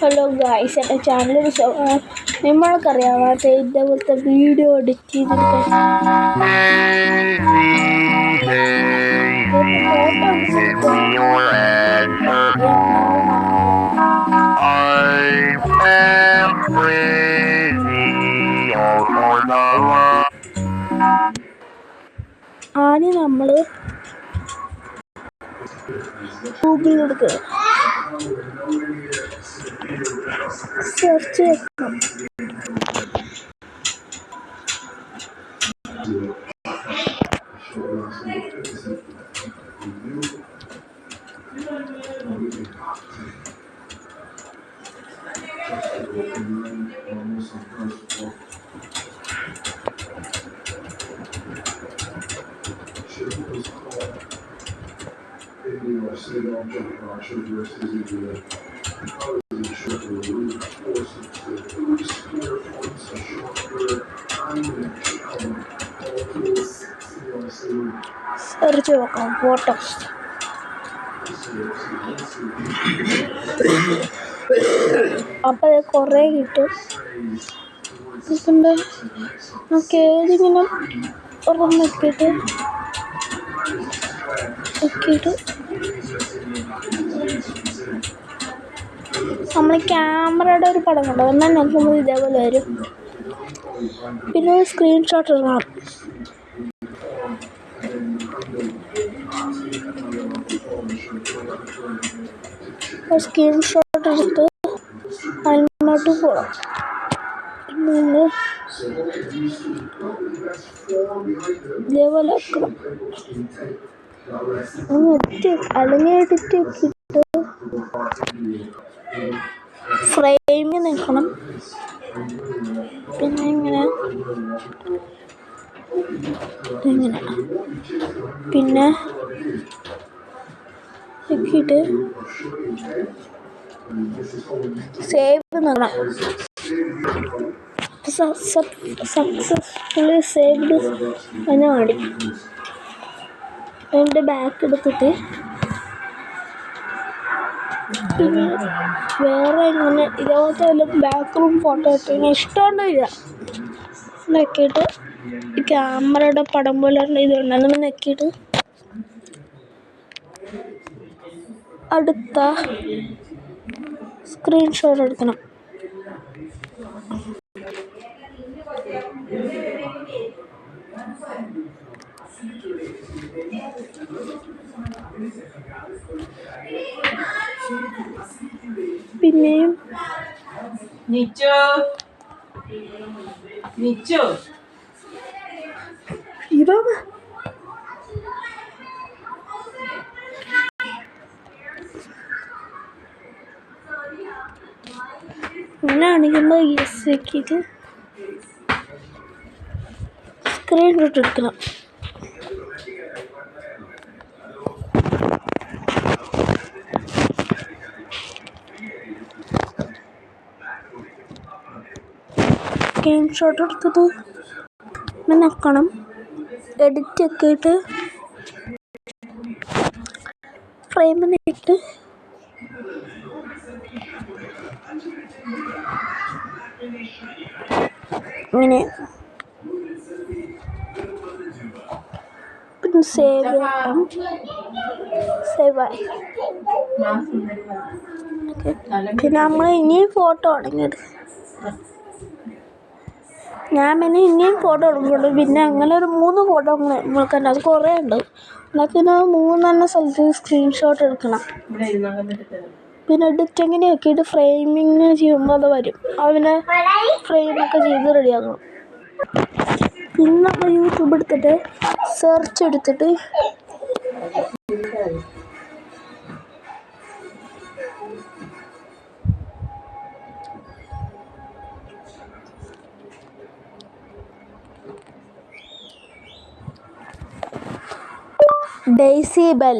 Hello guys, എൻ്റെ channel നിങ്ങൾക്കറിയാവാത്ത ഇതേപോലത്തെ video edit ചെയ്തെടുക്കാൻ ആദ്യം നമ്മൾ ഗൂഗിളിൽ എടുക്കുക, സെർച്ച് ചെയ്യണം. സെർച്ച് നോക്കാം ഫോട്ടോസ്. അപ്പം അത് കുറേ കിട്ടും. നമുക്ക് ഏതിങ്ങനെ ഒരെണ്ണം നോക്കിയിട്ട് നമ്മൾ ക്യാമറയുടെ ഒരു പടം കണ്ടോ, എന്നാൽ നോക്കുമ്പോൾ ഇതേപോലെ വരും. പിന്നെ ഒരു സ്ക്രീൻഷോട്ട് എടുക്കണം. സ്ക്രീൻഷോട്ട് എടുത്ത് അതിനോട്ട് പോകണം. ഇതേപോലെ ആക്കണം. അല്ലെങ്കിൽ എഡിറ്റ് ആക്കിയിട്ട് ഫ്രെയിമിൽ നിൽക്കണം. പിന്നെ ഇങ്ങനെ പിന്നെ ആക്കിയിട്ട് സേവ് നോക്കണം. സക്സസ്ഫുള്ളി സേവ്ഡ് എന്ന് കാണിക്കും. അതിൻ്റെ ബാക്ക് എടുത്തിട്ട് പിന്നെ വേറെ ഇങ്ങനെ ഇതേപോലത്തെ വല്ല ബാക്ക്ഗ്രൗം ഫോട്ടോ എടുത്ത് ഇഷ്ടമുണ്ടോ നോക്കിയിട്ട് ക്യാമറയുടെ പടം പോലെ ഇതുണ്ട്, അങ്ങനെ നോക്കിയിട്ട് അടുത്ത സ്ക്രീൻഷോട്ട് എടുക്കണം. പിന്നെയും ഇങ്ങനെ കാണിക്കുമ്പോൾ യെസ് ആക്കിയിട്ട് സ്ക്രീൻഷോട്ട് എടുക്കണം. സ്ക്രീൻഷോട്ട് എടുത്തിട്ട് നിൽക്കണം. എഡിറ്റ് ആക്കിയിട്ട് ഫ്രെയിമിൽ നിന്നിട്ട് ഇങ്ങനെ പിന്നെ സേവ് ചെയ്യണം. സേവായി. പിന്നെ നമ്മൾ ഇനിയും ഫോട്ടോ തുടങ്ങിയത് ഞാൻ പിന്നെ ഇനിയും ഫോട്ടോ എടുക്കുന്നുണ്ട്. പിന്നെ അങ്ങനെ ഒരു 3 ഫോട്ടോ നമ്മൾക്കുണ്ട്. അത് കുറേ ഉണ്ട്. എന്നൊക്കെ 3 സ്ഥലത്ത് സ്ക്രീൻഷോട്ട് എടുക്കണം. പിന്നെ എഡിറ്റിങ്ങിനെ ആക്കിയിട്ട് ഫ്രെയിമിങ് ചെയ്യുമ്പോൾ അത് വരും. അതിനെ ഫ്രെയിമൊക്കെ ചെയ്ത് റെഡിയാക്കണം. പിന്നെ നമ്മൾ യൂട്യൂബ് എടുത്തിട്ട് സെർച്ച് എടുത്തിട്ട് ഡെസിബെൽ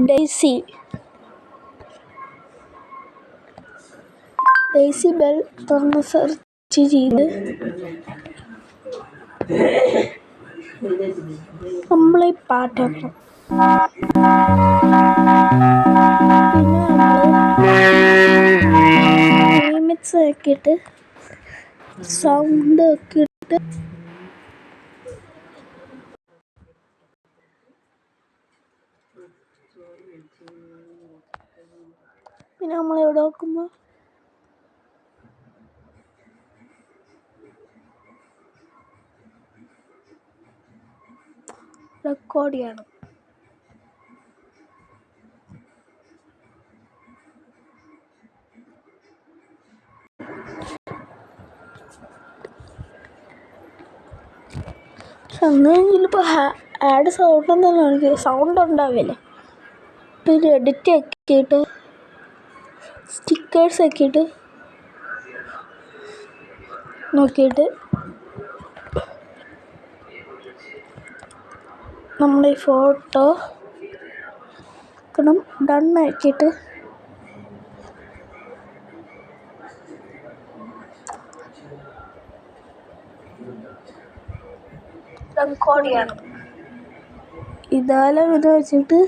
ഡെയ്സി ഡെസിബെൽ തുറന്ന് സെർച്ച് ചെയ്ത് നമ്മളീ പാട്ടാക്കണം. പിന്നെ നമ്മൾ മിക്സ് ആക്കിയിട്ട് സൗണ്ട് ഒക്കെ ഇട്ട് പിന്നെ നമ്മളിവിടെ നോക്കുമ്പോൾ റെക്കോർഡ് ചെയ്യണം. പക്ഷെ അന്നെങ്കിലിപ്പോൾ ആഡ് സൗണ്ട് ഒന്നും എനിക്ക് സൗണ്ട് ഉണ്ടാവില്ലേ. പിന്നെ എഡിറ്റ് ആക്കിയിട്ട് സ്റ്റിക്കേഴ്സ് ആക്കിയിട്ട് നോക്കിയിട്ട് നമ്മുടെ ഈ ഫോട്ടോ ഡൺ ആക്കിയിട്ട് റെക്കോർഡ് ചെയ്യണം. ഇതെല്ലാം ഇത് വെച്ചിട്ട്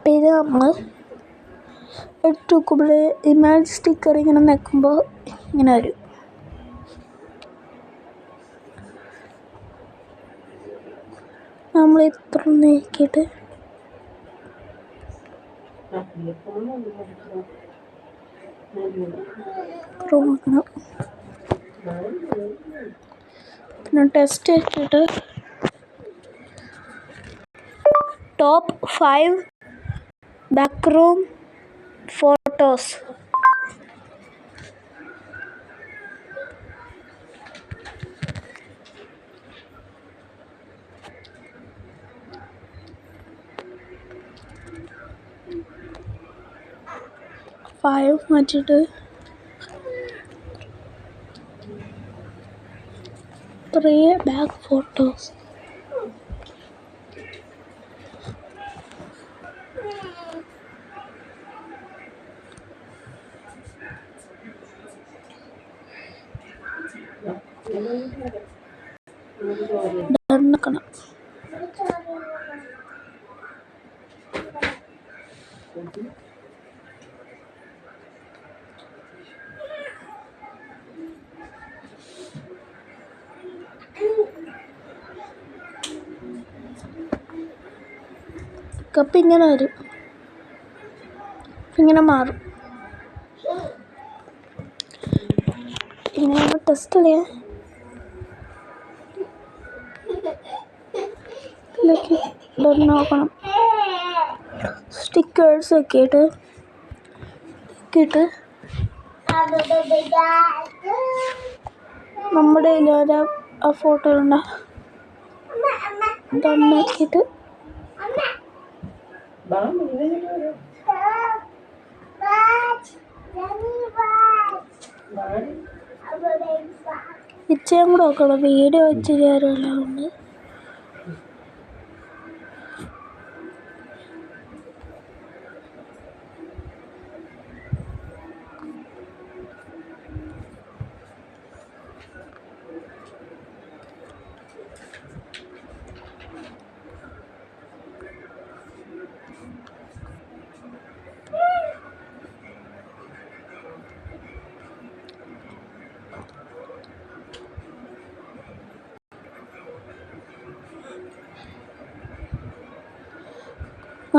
പിന്നെ നമ്മൾ എടുത്ത് നോക്കുമ്പോൾ ഇമേജ് സ്റ്റിക്കർ ഇങ്ങനെ നിൽക്കുമ്പോൾ ഇങ്ങനെ വരും. നമ്മൾ ഇത്ര നീക്കിയിട്ട് നോക്കണം. പിന്നെ ടെസ്റ്റ് ആക്കിയിട്ട് ടോപ്പ് 5 ബാക്ക്ഗ്രൗണ്ട് ഫോട്ടോസ് മാറ്റിയിട്ട് 3 ബാക്ക് ഫോട്ടോസ്. ഡണ്ണക്കണം. കപ്പ് ഇങ്ങനെ വരും, ഇങ്ങനെ മാറും. ഇങ്ങനെ ടെസ്റ്റ് ചെയ്യാൻ നോക്കണം. സ്റ്റിക്കേഴ്സ് ഒക്കെ ഇട്ട് നമ്മുടെ ഇതിൽ ആ ഫോട്ടോ ഉണ്ടാക്കിയിട്ട് ഇച്ചയും കൂടെ നോക്കണം. വീഡിയോ വെച്ച് ചെയ്യാറുള്ള ഉണ്ട്.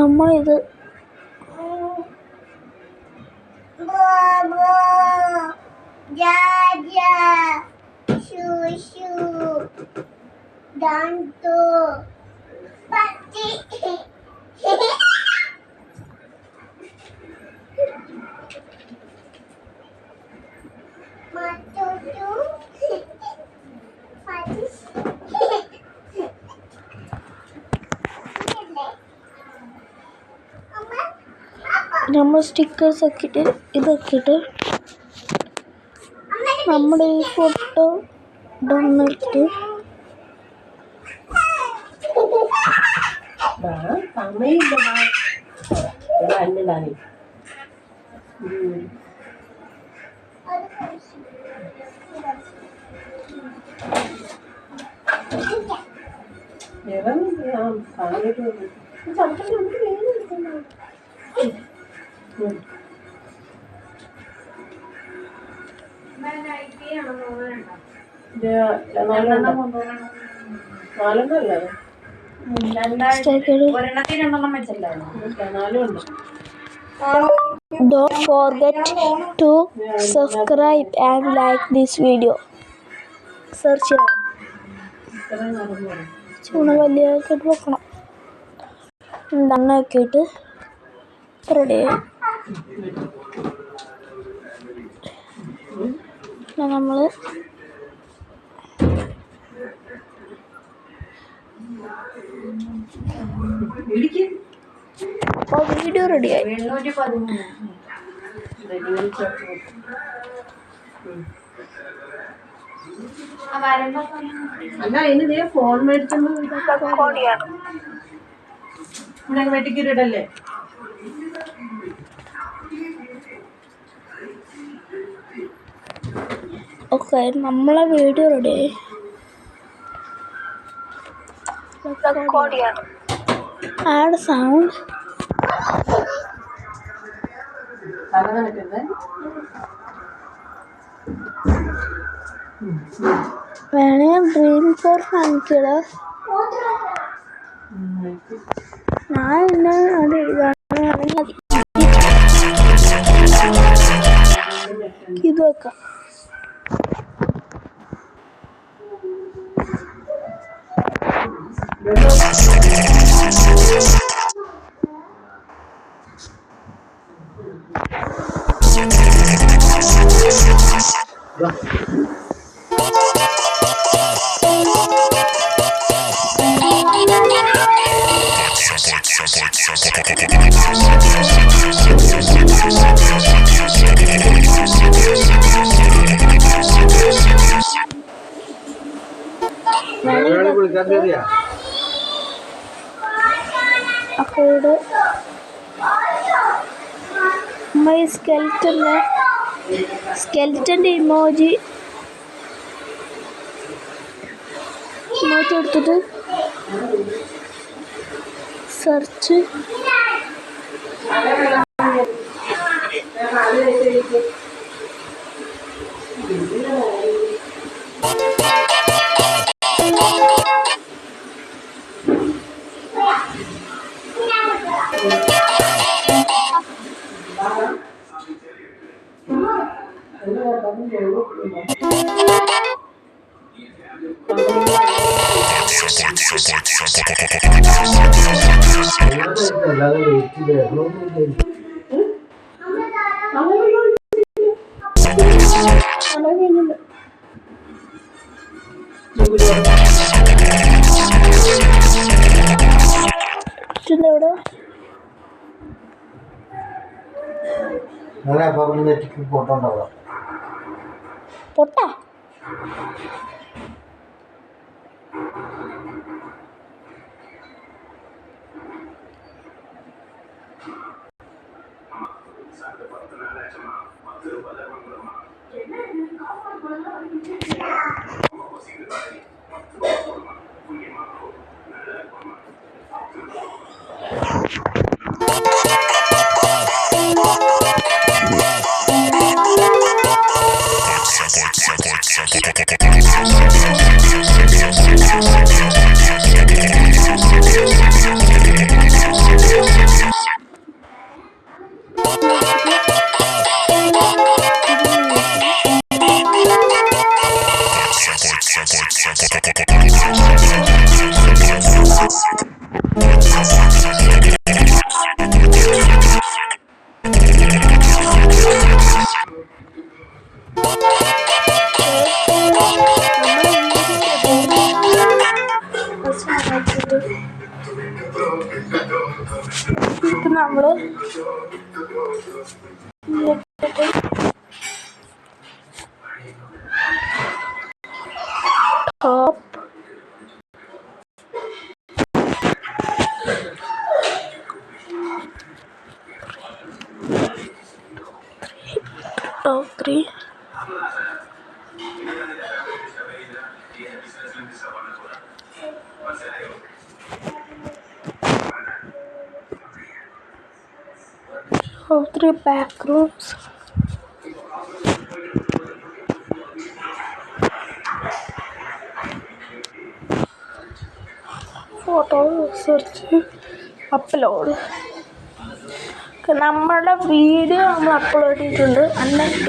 നമ്മളിത് നമ്മൾ സ്റ്റിക്കേഴ്സ് ആക്കിയിട്ട് ഇതാക്കിയിട്ട് നമ്മുടെ ഈ photo download Don't forget to subscribe and like this video. Search ചെയ്യാം. ചൂണ വലിയൊക്കെ ഇട്ട് വെക്കണം. എണ്ണയൊക്കെ ഇട്ട് റെഡിയായി. നമ്മൾ വീഡിയോ റെഡിയായി. അല്ല ഇനി ഫോൺ മേടിച്ചോണ്ട് വെട്ടിക്കിടല്ലേ? ഓക്കെ, നമ്മളെ വീഡിയോ റെഡിയായി. Add sound. വേണേ ഡ്രീം ഫോർ കാണിക്കട. ഞാൻ എന്നെ അത് എഴുതാണെങ്കിൽ ഇത് വെക്കാം. അപ്പോൾ ഈ സ്കെൽറ്റൻ്റെ ഇമോജി എടുത്തിട്ട് സെർച്ച് ഫോട്ടോ ഉണ്ടാവുക പൊട്ടാ. നമ്മൾ top top 3. Top 3 backrooms. Photo search upload. നമ്മുടെ വീഡിയോ നമ്മൾ അപ്ലോഡ് ചെയ്തിട്ടുണ്ട്. അല്ലെങ്കിൽ